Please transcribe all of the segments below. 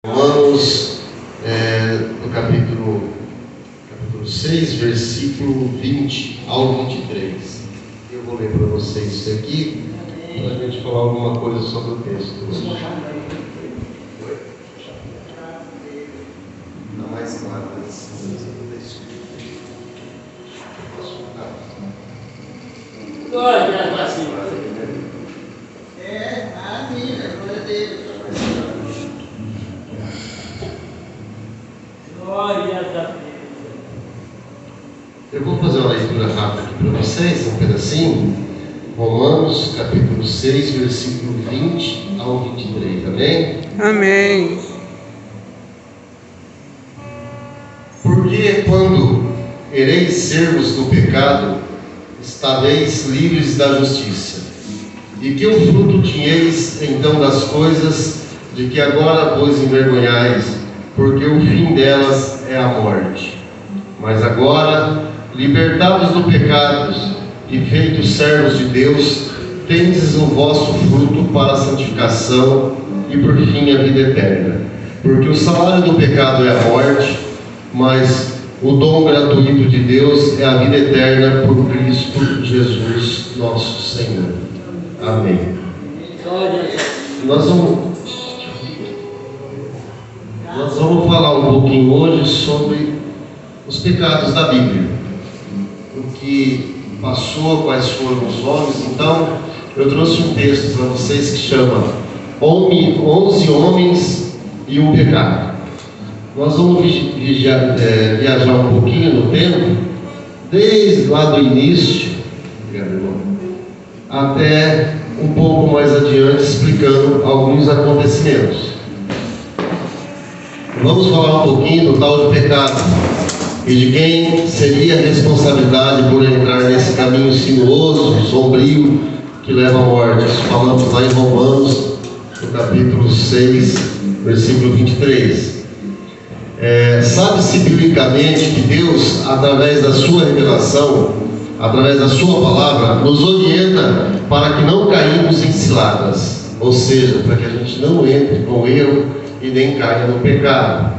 Romanos, no capítulo 6, versículo 20 ao 23. Eu vou ler para vocês isso aqui, para a gente falar alguma coisa sobre o texto hoje. Não mais claro. Glória a Deus. Glória a Deus. Glória a Deus. Eu vou fazer uma leitura rápida aqui para vocês, um pedacinho. Romanos, capítulo 6, versículo 20 ao 23, amém? Amém. Porque quando ereis servos do pecado, estareis livres da justiça. E que o fruto tinheis então das coisas de que agora vos envergonhais, porque o fim delas é a morte. Mas agora, libertados do pecado e feitos servos de Deus, tendes o vosso fruto para a santificação e por fim a vida eterna. Porque o salário do pecado é a morte, mas o dom gratuito de Deus é a vida eterna por Cristo Jesus, nosso Senhor. Amém. Nós vamos falar um pouquinho hoje sobre os pecados da Bíblia. O que passou, quais foram os nomes. Então, eu trouxe um texto para vocês que chama 11 homens e um pecado. Nós vamos viajar um pouquinho no tempo, desde lá do início, até um pouco mais adiante, explicando alguns acontecimentos. Vamos falar um pouquinho do tal de pecado e de quem seria a responsabilidade por entrar nesse caminho sinuoso, sombrio, que leva à morte. Isso falamos lá em Romanos, no capítulo 6, versículo 23. Sabe-se biblicamente que Deus, através da sua revelação, através da sua palavra, nos orienta para que não caímos em ciladas, ou seja, para que a gente não entre com erro e nem caia no pecado,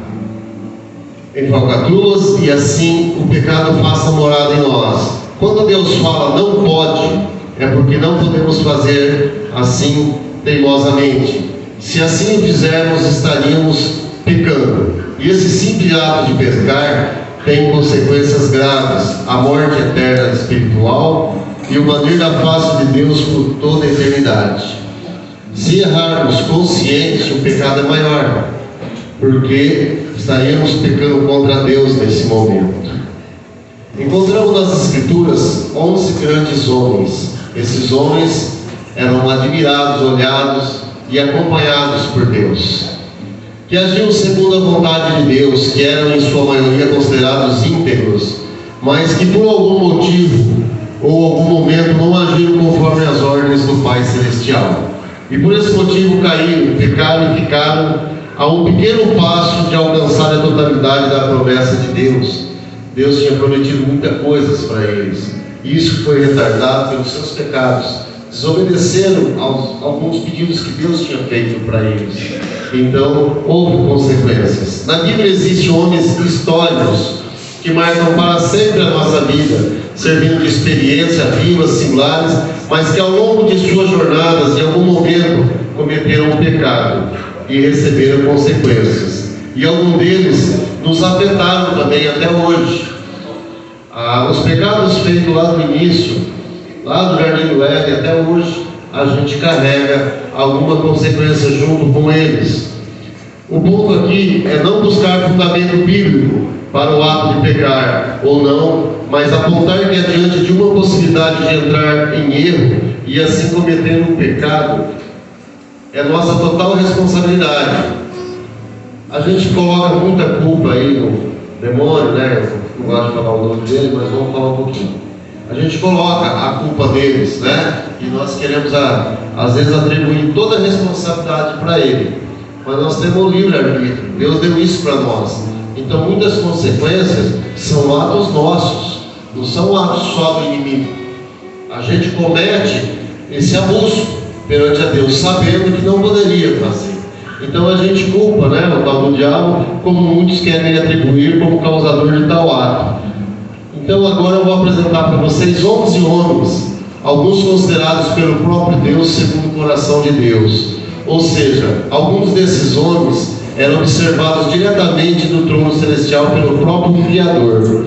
em falcatruas, e assim o pecado faça morada em nós. Quando Deus fala não pode, é porque não podemos fazer assim teimosamente. Se assim o fizermos, estaríamos pecando. E esse simples ato de pecar tem consequências graves: a morte eterna espiritual e o banir da face de Deus por toda a eternidade. Se errarmos consciente, o pecado é maior, porque estaríamos pecando contra Deus nesse momento. Encontramos nas Escrituras 11 grandes homens. Esses homens eram admirados, olhados e acompanhados por Deus, que agiam segundo a vontade de Deus, que eram em sua maioria considerados íntegros, mas que por algum motivo ou algum momento não agiram conforme as ordens do Pai Celestial. E por esse motivo caíram, pecaram e ficaram a um pequeno passo de alcançar a totalidade da promessa de Deus. Deus tinha prometido muitas coisas para eles, e isso foi retardado pelos seus pecados. Desobedeceram aos alguns pedidos que Deus tinha feito para eles. Então houve consequências. Na Bíblia existem homens históricos que marcam para sempre a nossa vida, servindo de experiência vivas, singulares, mas que ao longo de suas jornadas, em algum momento, cometeram um pecado e receberam consequências. E alguns deles nos afetaram também até hoje. Os pecados feitos lá no início, lá do Jardim do Éden até hoje, a gente carrega alguma consequência junto com eles. O ponto aqui é não buscar fundamento bíblico para o ato de pecar ou não, mas apontar que diante de uma possibilidade de entrar em erro e assim cometer um pecado, é nossa total responsabilidade. A gente coloca muita culpa aí no demônio, né? Eu não gosto de falar o nome dele, mas vamos falar um pouquinho. A gente coloca a culpa deles, né? E nós queremos, às vezes, atribuir toda a responsabilidade para ele. Mas nós temos o livre-arbítrio. Deus deu isso para nós. Então, muitas consequências são atos nossos, não são atos só do inimigo. A gente comete esse abuso perante a Deus, sabendo que não poderia fazer. Então a gente culpa, né, o tal do diabo, como muitos querem atribuir como causador de tal ato. Então agora eu vou apresentar para vocês 11 homens, alguns considerados pelo próprio Deus segundo o coração de Deus. Ou seja, alguns desses homens eram observados diretamente do trono celestial pelo próprio Criador,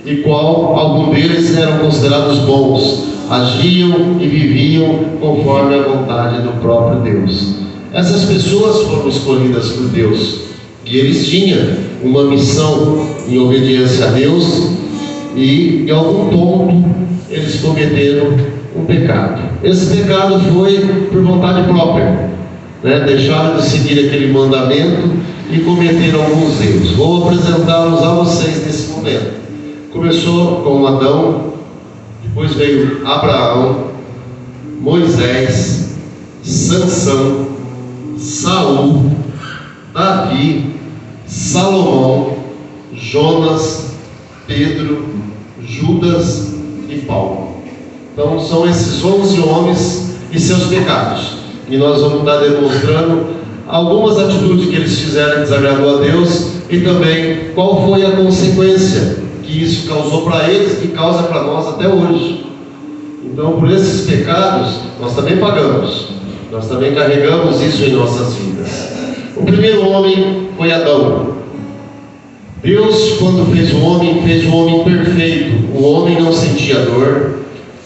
e qual algum deles eram considerados bons, agiam e viviam conforme a vontade do próprio Deus. Essas pessoas foram escolhidas por Deus, e eles tinham uma missão em obediência a Deus, e em algum ponto eles cometeram um pecado. Esse pecado foi por vontade própria, né? Deixaram de seguir aquele mandamento e cometeram alguns erros. Vou apresentá-los a vocês nesse momento. Começou com Adão, depois veio Abraão, Moisés, Sansão, Saul, Davi, Salomão, Jonas, Pedro, Judas e Paulo. Então são esses 11 homens e seus pecados. E nós vamos estar demonstrando algumas atitudes que eles fizeram que desagradou a Deus, e também qual foi a consequência que isso causou para eles e causa para nós até hoje. Então, por esses pecados, nós também pagamos, nós também carregamos isso em nossas vidas. O primeiro homem foi Adão. Deus, quando fez o homem perfeito. O homem não sentia dor,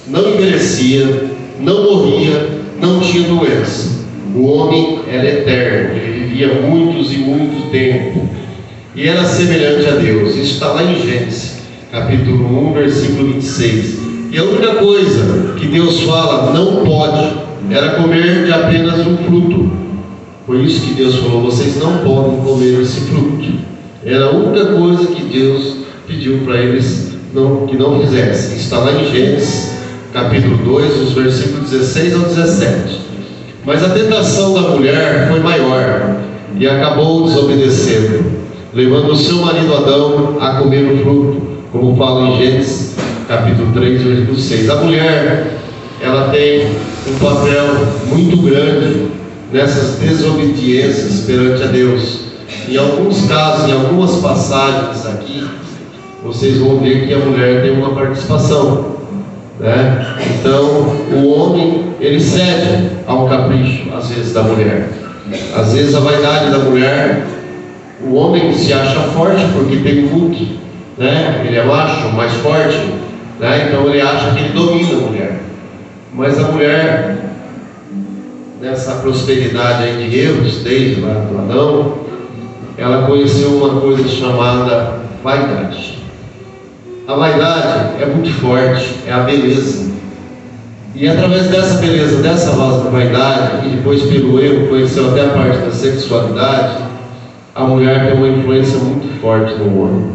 não envelhecia, não morria, não tinha doença. O homem era eterno, ele vivia muitos e muito tempo, e era semelhante a Deus. Isso está lá em Gênesis, capítulo 1, versículo 26. E a única coisa que Deus fala não pode era comer de apenas um fruto. Foi isso que Deus falou: vocês não podem comer esse fruto. Era a única coisa que Deus pediu para eles que não fizessem. Está lá em Gênesis, capítulo 2, os versículos 16 ao 17. Mas a tentação da mulher foi maior, e acabou desobedecendo, levando o seu marido Adão a comer o fruto, como fala em Gênesis, capítulo 3, versículo 6. A mulher, ela tem um papel muito grande nessas desobediências perante a Deus. Em alguns casos, em algumas passagens aqui, vocês vão ver que a mulher tem uma participação, né? Então, o homem, ele cede ao capricho, às vezes, da mulher. Às vezes, a vaidade da mulher, o homem se acha forte porque tem um look, né? Ele é macho, mais forte, né? Então, ele acha que ele domina a mulher. Mas a mulher, nessa prosperidade aí de erros, desde lá do Adão, ela conheceu uma coisa chamada vaidade. A vaidade é muito forte, é a beleza. E através dessa beleza, dessa vaidade, e depois pelo erro, conheceu até a parte da sexualidade, a mulher tem uma influência muito forte no homem.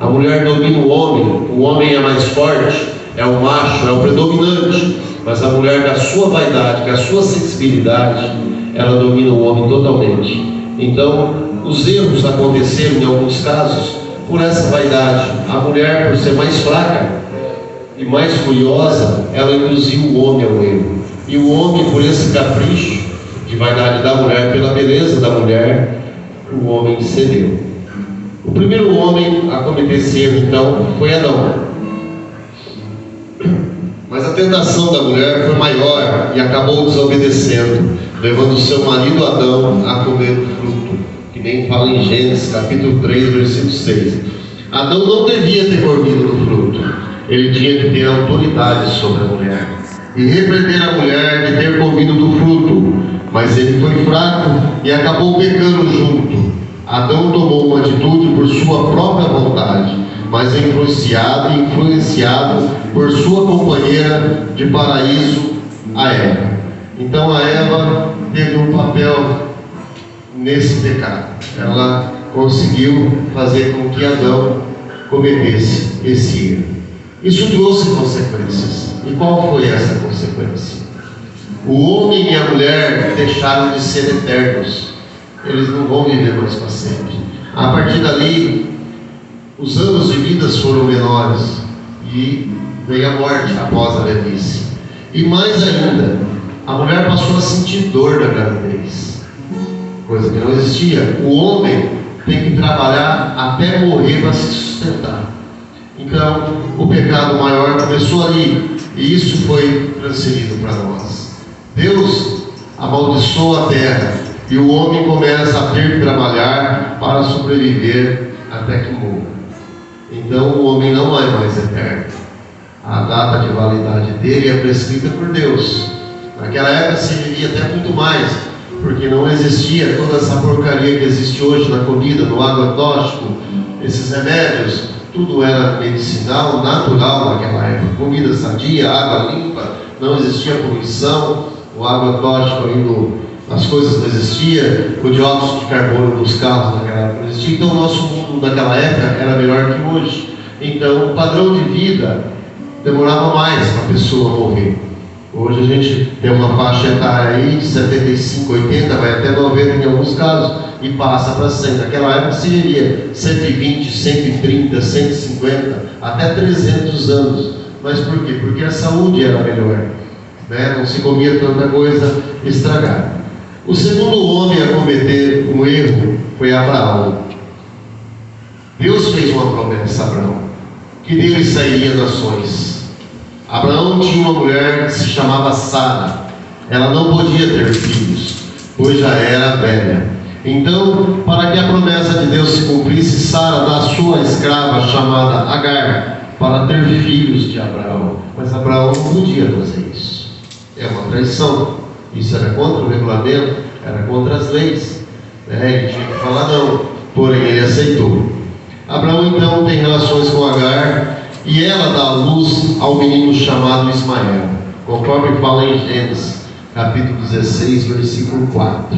A mulher domina o homem é mais forte, é o macho, é o predominante, mas a mulher, com a sua vaidade, com a sua sensibilidade, ela domina o homem totalmente. Então, os erros aconteceram em alguns casos por essa vaidade. A mulher, por ser mais fraca e mais furiosa, ela induziu o homem ao erro. E o homem, por esse capricho de vaidade da mulher, pela beleza da mulher, o homem cedeu. O primeiro homem a cometer esse erro, então, foi Adão. Mas a tentação da mulher foi maior e acabou desobedecendo, levando o seu marido Adão a comer o fruto, que nem fala em Gênesis, capítulo 3, versículo 6. Adão não devia ter comido do fruto, ele tinha que ter autoridade sobre a mulher e repreender a mulher de ter comido do fruto, mas ele foi fraco e acabou pecando junto. Adão tomou uma atitude por sua própria vontade, mas influenciado por sua companheira de paraíso, a Eva. Então a Eva teve um papel nesse pecado. Ela conseguiu fazer com que Adão cometesse esse erro. Isso trouxe consequências. E qual foi essa consequência? O homem e a mulher deixaram de ser eternos. Eles não vão viver mais para sempre. A partir dali, os anos de vida foram menores e veio a morte após a velhice. E mais ainda, a mulher passou a sentir dor na gravidez. coisa que não existia. O homem tem que trabalhar até morrer para se sustentar. Então, o pecado maior começou ali, e isso foi transferido para nós. Deus amaldiçoa a terra, e o homem começa a ter que trabalhar para sobreviver até que morra. Então, o homem não é mais eterno. A data de validade dele é prescrita por Deus. Naquela época se vivia até muito mais, porque não existia toda essa porcaria que existe hoje na comida, no agrotóxico, esses remédios. Tudo era medicinal, natural naquela época. Comida sadia, água limpa, não existia poluição, o agrotóxico ainda, as coisas não existiam, o dióxido de carbono dos carros naquela época não existia. Então o nosso mundo naquela época era melhor que hoje. Então o padrão de vida demorava mais para a pessoa morrer. Hoje a gente tem uma faixa etária aí de 75, 80, vai até 90 em alguns casos, e passa para 100. Naquela época se vivia 120, 130, 150, até 300 anos. Mas por quê? Porque a saúde era melhor, né? Não se comia tanta coisa estragada. O segundo homem a cometer um erro foi Abraão. Deus fez uma promessa a Abraão, que dele sairiam nações. Abraão tinha uma mulher que se chamava Sara. Ela não podia ter filhos, pois já era velha. Então, para que a promessa de Deus se cumprisse, Sara dá sua escrava chamada Agar para ter filhos de Abraão. Mas Abraão não podia fazer isso. É uma traição. Isso era contra o regulamento, era contra as leis. Ele tinha que falar não, porém ele aceitou. Abraão então tem relações com Agar, e ela dá luz ao menino chamado Ismael, conforme fala em Gênesis, capítulo 16, versículo 4.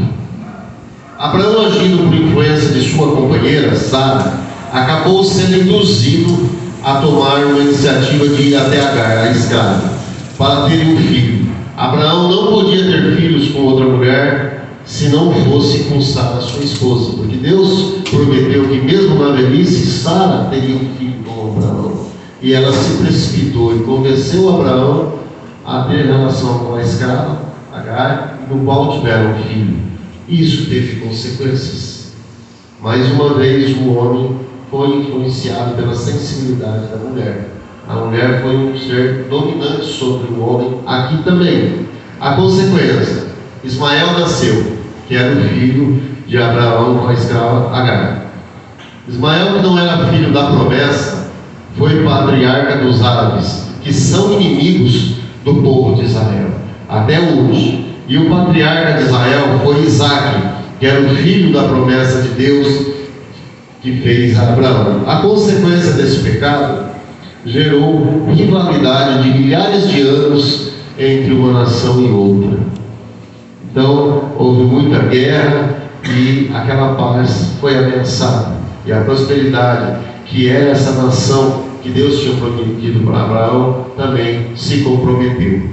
Abraão, agindo por influência de sua companheira, Sara, acabou sendo induzido a tomar uma iniciativa de ir até Agar, a escrava, para ter um filho. Abraão não podia ter filhos com outra mulher, se não fosse com Sara, sua esposa, porque Deus prometeu que mesmo na velhice, Sara teria um filho com Abraão. E ela se precipitou e convenceu Abraão a ter relação com a escrava, Agar, no qual tiveram um filho. Isso teve consequências. Mais uma vez, o homem foi influenciado pela sensibilidade da mulher. A mulher foi um ser dominante sobre o homem aqui também. A consequência: Ismael nasceu, que era o filho de Abraão com a escrava Agar. Ismael, que não era filho da promessa, foi patriarca dos árabes, que são inimigos do povo de Israel, até hoje. E o patriarca de Israel foi Isaque, que era o filho da promessa de Deus que fez a Abraão. A consequência desse pecado gerou rivalidade de milhares de anos entre uma nação e outra. Então houve muita guerra e aquela paz foi ameaçada. E a prosperidade, que era essa nação que Deus tinha prometido para Abraão, também se comprometeu.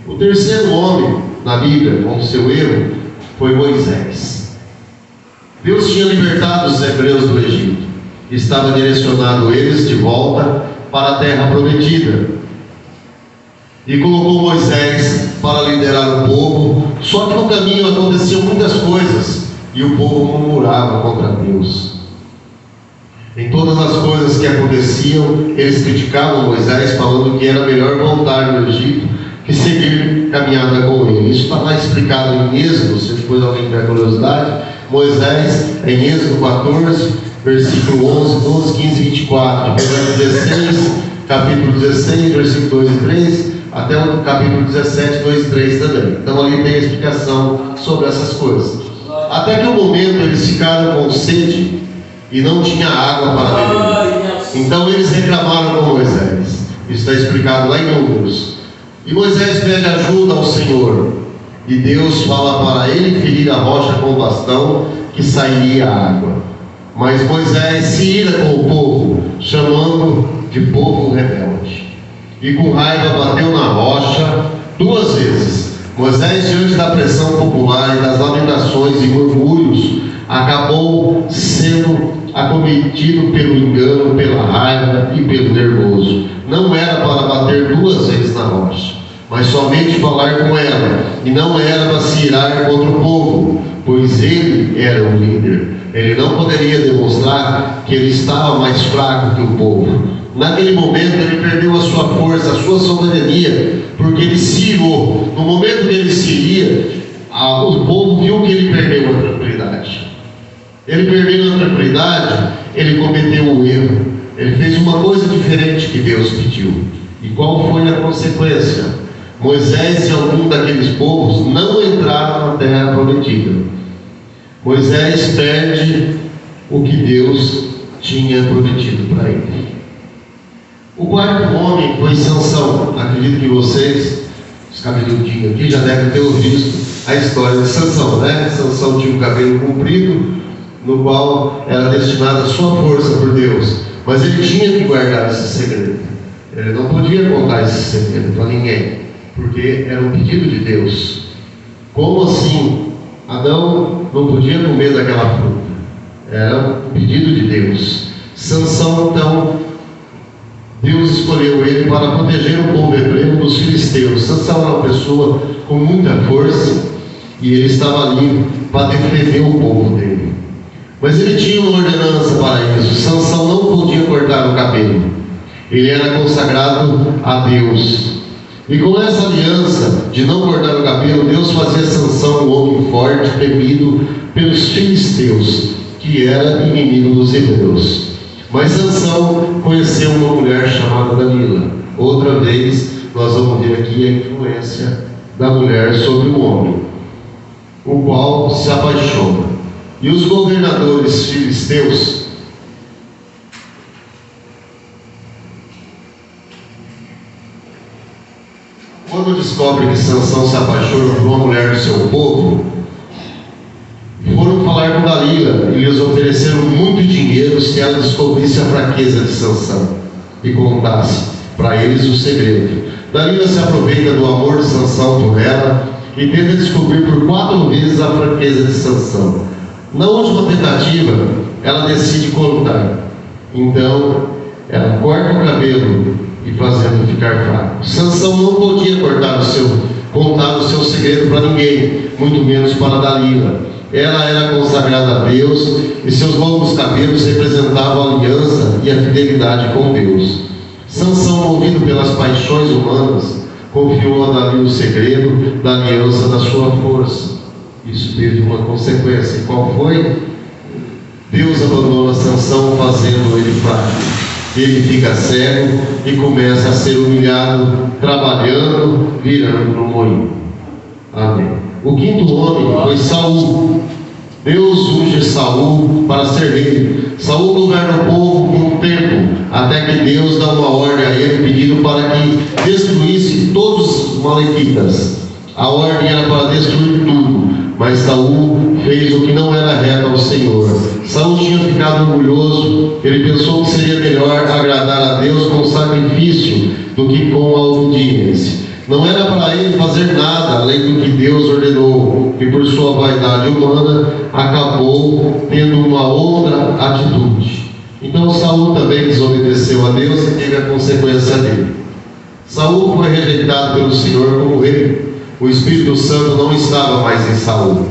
O terceiro homem na Bíblia, com seu erro, foi Moisés. Deus tinha libertado os hebreus do Egito, estava direcionando eles de volta para a terra prometida, e colocou Moisés para liderar o povo. Só que no caminho aconteciam muitas coisas, e o povo murmurava contra Deus. Em todas as coisas que aconteciam, eles criticavam Moisés, falando que era melhor voltar no Egito que seguir caminhada com ele. Isso está lá explicado em Êxodo, se depois alguém tiver curiosidade. Moisés, em Êxodo 14, versículo 11, 12, 15 e 24. Capítulo 16, versículo 2 e 3, até o capítulo 17, 2 e 3 também. Então ali tem a explicação sobre essas coisas. Até que o momento eles ficaram com sede e não tinha água para beber. Então eles reclamaram com Moisés. Isso está explicado lá em Números. E Moisés pede ajuda ao Senhor, e Deus fala para ele ferir a rocha com o bastão, que sairia água. Mas Moisés se ira com o povo, chamando de povo rebelde, e com raiva bateu na rocha 2 vezes. Moisés, diante da pressão popular e das lamentações e murmúrios, acabou sendo acometido pelo engano, pela raiva e pelo nervoso. Não era para bater 2 vezes na rocha, mas somente falar com ela, e não era para se irar contra o povo, pois ele era o líder. Ele não poderia demonstrar que ele estava mais fraco que o povo. Naquele momento ele perdeu a sua força, a sua soberania, porque ele se irou. No momento que ele se iria, o povo viu que ele perdeu a tranquilidade. Ele perdeu a tranquilidade, ele cometeu um erro. Ele fez uma coisa diferente que Deus pediu. E qual foi a consequência? Moisés e algum daqueles povos não entraram na terra prometida. Moisés perde o que Deus tinha prometido para ele. O quarto homem foi Sansão. Acredito que vocês, os cabeludinhos aqui, já devem ter ouvido a história de Sansão, né? Sansão tinha um cabelo comprido, no qual era destinada a sua força por Deus. Mas ele tinha que guardar esse segredo. Ele não podia contar esse segredo para ninguém, porque era um pedido de Deus. Como assim? Adão não podia comer daquela fruta. Era um pedido de Deus. Sansão, então, Deus escolheu ele para proteger o povo hebreu dos filisteus. Sansão era uma pessoa com muita força e ele estava ali para defender o povo dele. Mas ele tinha uma ordenança para isso. Sansão não podia cortar o cabelo. Ele era consagrado a Deus. E com essa aliança de não cortar o cabelo, Deus fazia Sansão um homem forte, temido pelos filisteus, que era inimigo dos hebreus. Mas Sansão conheceu uma mulher chamada Dalila. Outra vez nós vamos ver aqui a influência da mulher sobre o homem, o qual se apaixona. E os governadores filisteus quando descobrem que Sansão se apaixona por uma mulher do seu povo, foram falar com Dalila e lhes ofereceram muito dinheiro se ela descobrisse a fraqueza de Sansão e contasse para eles o segredo. Dalila se aproveita do amor de Sansão por ela e tenta descobrir por 4 vezes a fraqueza de Sansão. Na última tentativa, ela decide contar. Então, ela corta o cabelo e fazendo ficar fraco. Sansão não podia contar o seu segredo para ninguém, muito menos para Dalila. Ela era consagrada a Deus e seus longos cabelos representavam a aliança e a fidelidade com Deus. Sansão, movido pelas paixões humanas, confiou a Dalila o segredo da aliança da sua força. Isso teve uma consequência. E qual foi? Deus abandona Sansão, fazendo ele fraco. Ele fica cego e começa a ser humilhado, trabalhando, virando no moinho. Amém. O quinto homem foi Saul. Deus unge Saul para ser rei. Saul governa o povo por um tempo, até que Deus dá uma ordem a ele, pedindo para que destruísse todos os malequitas. A ordem era para destruir tudo, mas Saul fez o que não era reto ao Senhor. Saul tinha ficado orgulhoso. Ele pensou que seria melhor agradar a Deus com sacrifício do que com a obediência. Não era para ele fazer nada além do que Deus ordenou, e por sua vaidade humana acabou tendo uma outra atitude. Então Saul também desobedeceu a Deus e teve a consequência dele. Saul foi rejeitado pelo Senhor como rei. O Espírito Santo não estava mais em Saul.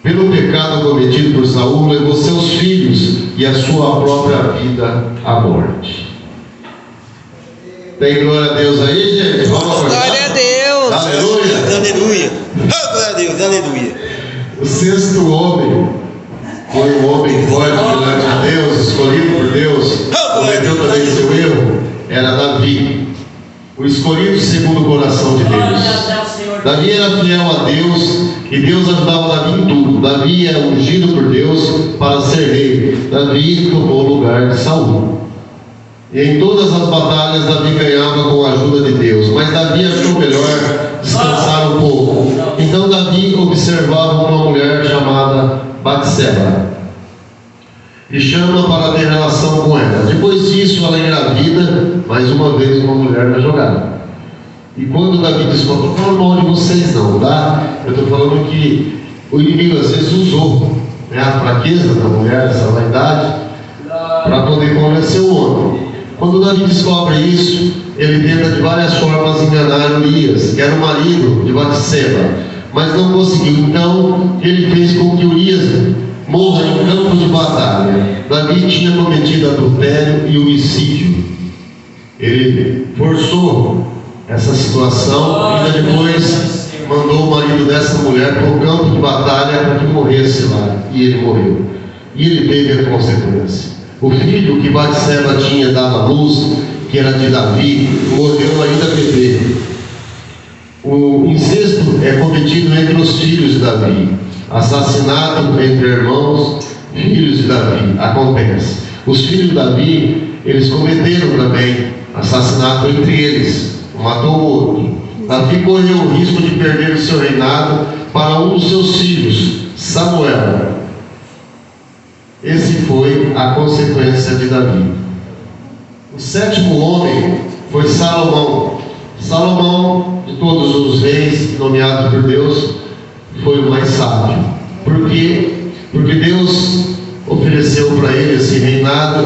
Pelo pecado cometido por Saul, levou seus filhos e a sua própria vida à morte. Tem glória a Deus aí, gente? Vamos glória a Deus! Aleluia! Aleluia! Glória a Deus, aleluia! O sexto homem foi um homem forte diante de Deus, escolhido por Deus, cometeu também seu erro, era Davi, o escolhido segundo o coração de Deus. Davi era fiel a Deus e Deus ajudava Davi em tudo. Davi era ungido por Deus para ser rei. Davi tomou o lugar de Saul. E em todas as batalhas Davi ganhava com a ajuda de Deus. Mas Davi achou melhor descansar um pouco. Então Davi observava uma mulher chamada Batseba e chama para ter relação com ela. Depois disso ela engravida, mais uma vez uma mulher na jogada. E quando Davi diz, não estou falando mal de vocês não, tá? Eu estou falando que o inimigo às vezes usou, né, a fraqueza da mulher, essa vaidade, para poder convencer o homem. Quando Davi descobre isso, ele tenta de várias formas enganar Urias, que era o marido de Batseba, mas não conseguiu. Então ele fez com que Urias morra em campo de batalha. Davi tinha cometido adultério e homicídio. Ele forçou essa situação e ainda depois mandou o marido dessa mulher para o campo de batalha para que morresse lá. E ele morreu. E ele teve a consequência. O filho que Batseba tinha dado à luz, que era de Davi, morreu ainda bebê. O incesto é cometido entre os filhos de Davi. Assassinato entre irmãos, filhos de Davi, acontece. Os filhos de Davi, eles cometeram também assassinato entre eles, um matou o outro. Davi correu o risco de perder o seu reinado para um dos seus filhos, Samuel. Esse foi a consequência de Davi. O sétimo homem foi Salomão. Salomão, de todos os reis nomeados por Deus, foi o mais sábio. Por quê? Porque Deus ofereceu para ele esse reinado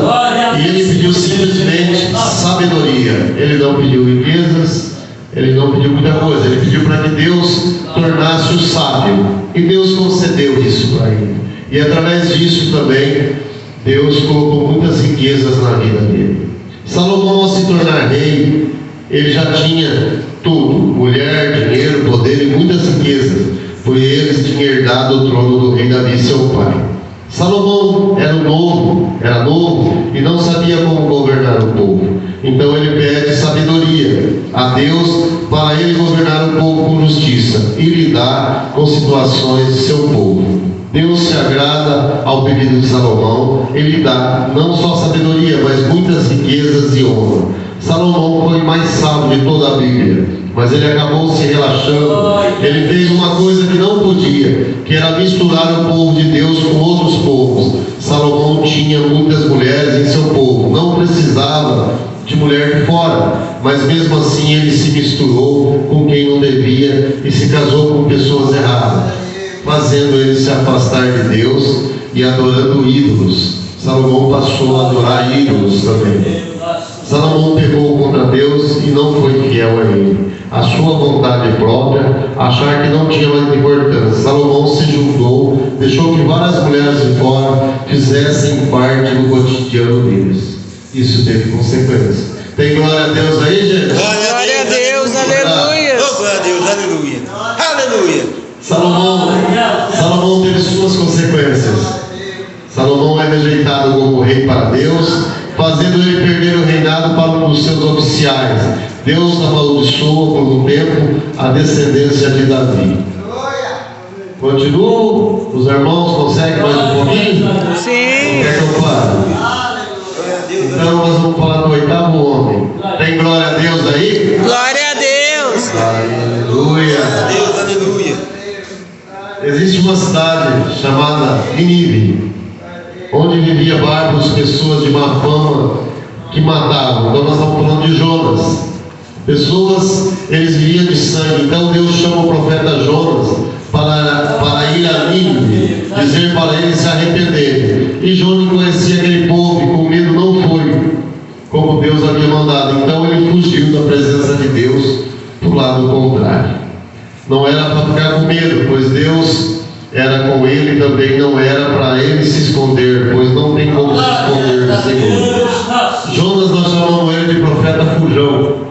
e ele pediu simplesmente sabedoria. Ele não pediu riquezas, ele não pediu muita coisa, ele pediu para que Deus tornasse o sábio. E Deus concedeu isso para ele. E através disso também, Deus colocou muitas riquezas na vida dele. Salomão, ao se tornar rei, ele já tinha tudo: mulher, dinheiro, poder e muitas riquezas, pois ele tinha herdado o trono do rei Davi, seu pai. Salomão era novo e não sabia como governar o povo. Então ele pede sabedoria a Deus para ele governar o povo com justiça e lidar com situações de seu povo. Deus se agrada ao pedido de Salomão. Ele dá não só sabedoria, mas muitas riquezas e honra. Salomão foi o mais sábio de toda a Bíblia, mas ele acabou se relaxando. Ele fez uma coisa que não podia, que era misturar o povo de Deus com outros povos. Salomão tinha muitas mulheres em seu povo, não precisava de mulher de fora, mas mesmo assim ele se misturou com quem não devia e se casou com pessoas erradas, fazendo ele se afastar de Deus e adorando ídolos. Salomão passou a adorar ídolos também. Salomão pecou contra Deus e não foi fiel a ele. A sua vontade própria, achar que não tinha mais importância. Salomão se julgou, deixou que várias mulheres de fora fizessem parte do cotidiano deles. Isso teve consequências. Tem glória a Deus aí, gente? Glória a Deus, aleluia. Oh, glória a Deus, aleluia. Aleluia. Salomão teve suas consequências. Salomão é rejeitado como rei para Deus, fazendo ele perder o reinado para um dos seus oficiais. Deus amaldiçoa por um tempo a descendência de Davi. Continuo? Os irmãos conseguem mais um pouquinho? Sim. Quer que eu fale? Então nós vamos falar do oitavo homem. Tem glória a Deus aí? Glória a Deus. Aleluia. Deus, aleluia. Existe uma cidade chamada Nínive, onde vivia bárbaros, pessoas de má fama que matavam. Então nós estamos falando de Jonas. Pessoas, eles viviam de sangue. Então Deus chama o profeta Jonas para ir a Nínive, dizer para eles se arrependerem. E Jonas conhecia aquele povo e com medo não foi como Deus havia mandado. Então ele fugiu da presença de Deus para o lado contrário. Não era para ficar com medo, pois Deus era com ele, também não era para ele se esconder, pois não tem como se esconder do Senhor. Jonas, nós chamamos ele de profeta fujão.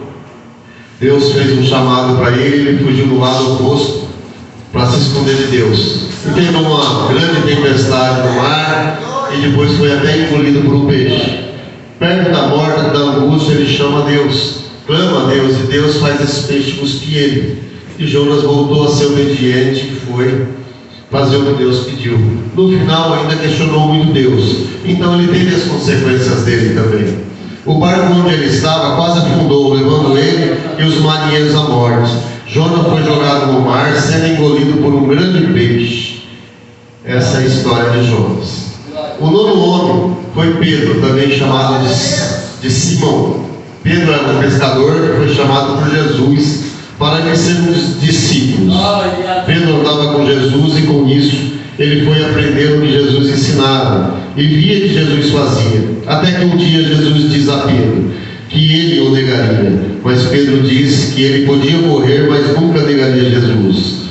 Deus fez um chamado para ele, ele fugiu do lado oposto para se esconder de Deus. E teve uma grande tempestade no mar e depois foi até engolido por um peixe. Perto da morte, da angústia, ele chama a Deus, clama a Deus, e Deus faz esse peixe cuspir ele. E Jonas voltou a ser obediente e foi fazer o que Deus pediu. No final ainda questionou muito Deus, então ele teve as consequências dele também. O barco onde ele estava quase afundou, levando ele e os marinheiros à morte. Jonas foi jogado no mar, sendo engolido por um grande peixe. Essa é a história de Jonas. O nono homem foi Pedro, também chamado de Simão. Pedro era um pescador que foi chamado por Jesus para lhe ser um dos discípulos. Pedro andava com Jesus e com isso ele foi aprender o que Jesus ensinava e via que Jesus fazia. Até que um dia Jesus diz a Pedro que ele o negaria, mas Pedro disse que ele podia morrer, mas nunca negaria Jesus.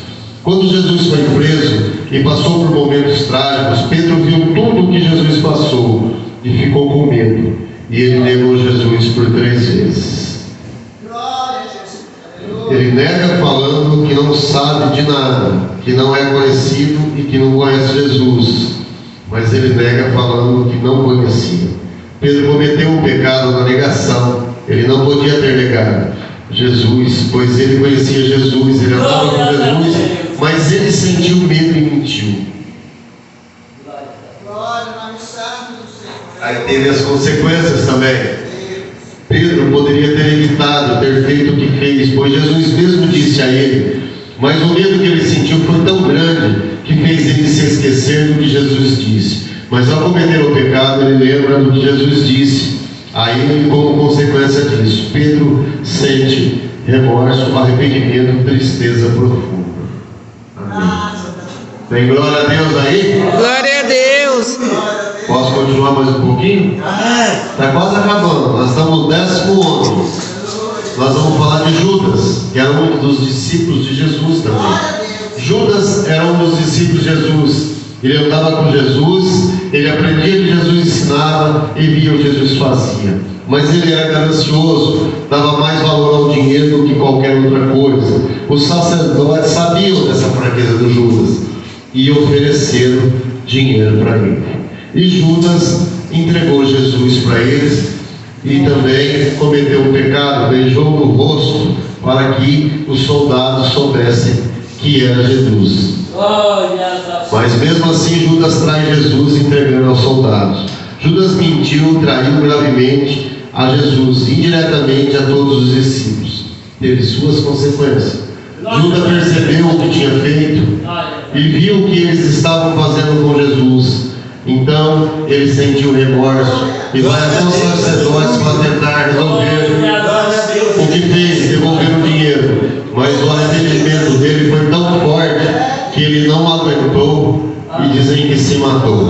Quando Jesus foi preso e passou por momentos trágicos, Pedro viu tudo o que Jesus passou e ficou com medo. E ele negou Jesus por 3 vezes. Ele nega falando que não sabe de nada, que não é conhecido e que não conhece Jesus. Mas ele nega falando que não conhecia. Pedro cometeu um pecado na negação. Ele não podia ter negado Jesus, pois ele conhecia Jesus, ele andava com Jesus, mas ele sentiu medo e mentiu. Aí teve as consequências também. Pedro poderia ter evitado, ter feito o que fez, pois Jesus mesmo disse a ele, mas o medo que ele sentiu foi tão grande que fez ele se esquecer do que Jesus disse. Mas ao cometer o pecado, ele lembra do que Jesus disse a ele como consequência disso. Pedro sente remorso, arrependimento, tristeza profunda. Amém. Tem glória a Deus aí? Glória a Deus. Posso continuar mais um pouquinho? Está quase acabando. Nós estamos no 10º. Nós vamos falar de Judas, que era um dos discípulos de Jesus também. Judas era um dos discípulos de Jesus. Ele andava com Jesus, ele aprendia o que Jesus ensinava e via o que Jesus fazia. Mas ele era ganancioso, dava mais valor ao dinheiro do que qualquer outra coisa. Os sacerdotes sabiam dessa fraqueza do Judas e ofereceram dinheiro para ele. E Judas entregou Jesus para eles e também cometeu um pecado, beijou no rosto para que os soldados soubessem que era Jesus. Mas mesmo assim Judas trai Jesus entregando aos soldados. Judas mentiu, traiu gravemente a Jesus, indiretamente a todos os discípulos. Teve suas consequências. Judas percebeu o que tinha feito e viu o que eles estavam fazendo com Jesus. Então ele sentiu remorso e vai até os sacerdotes para tentar resolver o que fez, devolver o dinheiro. Mas o arrependimento dele foi tão forte que ele não aguentou e dizem que se matou.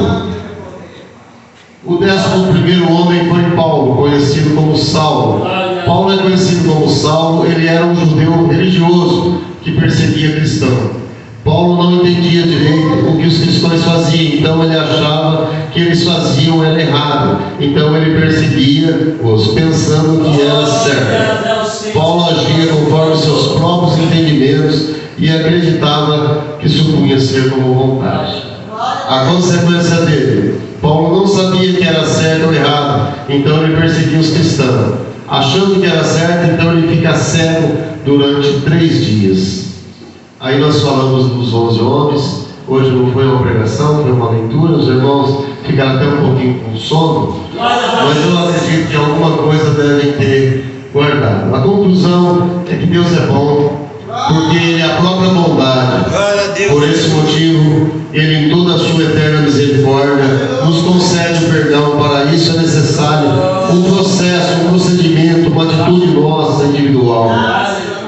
O 11º homem foi Paulo, conhecido como Saulo. Paulo é conhecido como Saulo, ele era um judeu religioso que perseguia cristãos. Paulo não entendia direito o que os cristãos faziam, então ele achava que eles faziam era errado. Então ele perseguia-os, pensando que era certo. Paulo agia conforme seus próprios entendimentos e acreditava que supunha ser como vontade. A consequência dele, Paulo não sabia que era certo ou errado, então ele perseguia os cristãos. Achando que era certo, então ele fica cego durante 3 dias. Aí nós falamos dos 11 homens. Hoje não foi uma pregação, foi uma leitura. Os irmãos ficaram até um pouquinho com sono, mas eu acredito que alguma coisa devem ter guardado. A conclusão é que Deus é bom, porque Ele é a própria bondade. Por esse motivo, Ele, em toda a sua eterna misericórdia, nos concede o perdão. Para isso é necessário um processo, um procedimento, uma atitude nossa individual.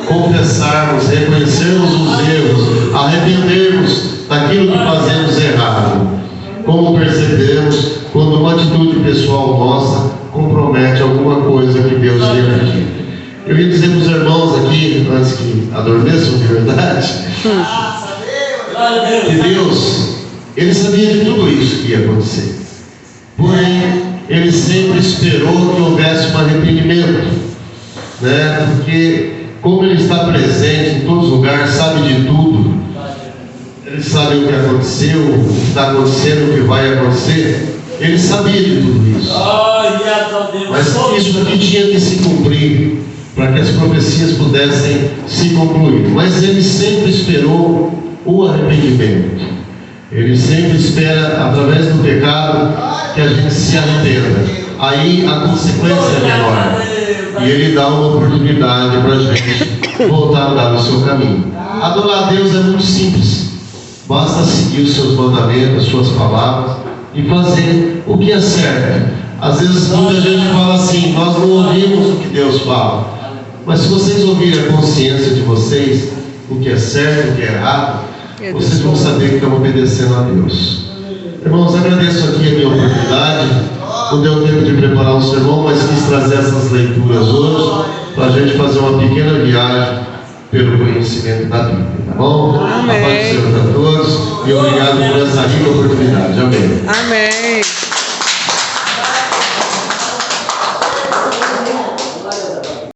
Confessarmos, reconhecermos os erros, arrependermos daquilo que fazemos errado. Como percebemos quando uma atitude pessoal nossa compromete alguma coisa que Deus tenha pedido. Eu ia dizer para os irmãos aqui, antes que adormeçam de verdade, que Deus, Ele sabia de tudo isso que ia acontecer. Porém, Ele sempre esperou que houvesse um arrependimento, né? Porque como Ele está presente em todos os lugares, sabe de tudo, Ele sabe o que aconteceu, o que está acontecendo, o que vai acontecer. Ele sabia de tudo isso. Mas isso aqui tinha que se cumprir para que as profecias pudessem se concluir. Mas Ele sempre esperou o arrependimento. Ele sempre espera, através do pecado, que a gente se arrependa. Aí a consequência é menor. E Ele dá uma oportunidade para a gente voltar a andar no seu caminho. Adorar a Deus é muito simples. Basta seguir os seus mandamentos, as suas palavras e fazer o que é certo. Às vezes muita gente fala assim: nós não ouvimos o que Deus fala. Mas se vocês ouvirem a consciência de vocês, o que é certo, o que é errado, vocês vão saber que estão obedecendo a Deus. Irmãos, agradeço aqui a minha oportunidade. Não deu tempo de preparar um sermão, mas quis trazer essas leituras hoje para a gente fazer uma pequena viagem pelo conhecimento da Bíblia, tá bom? Amém. A paz do Senhor a todos e obrigado por essa rica oportunidade. Amém. Amém.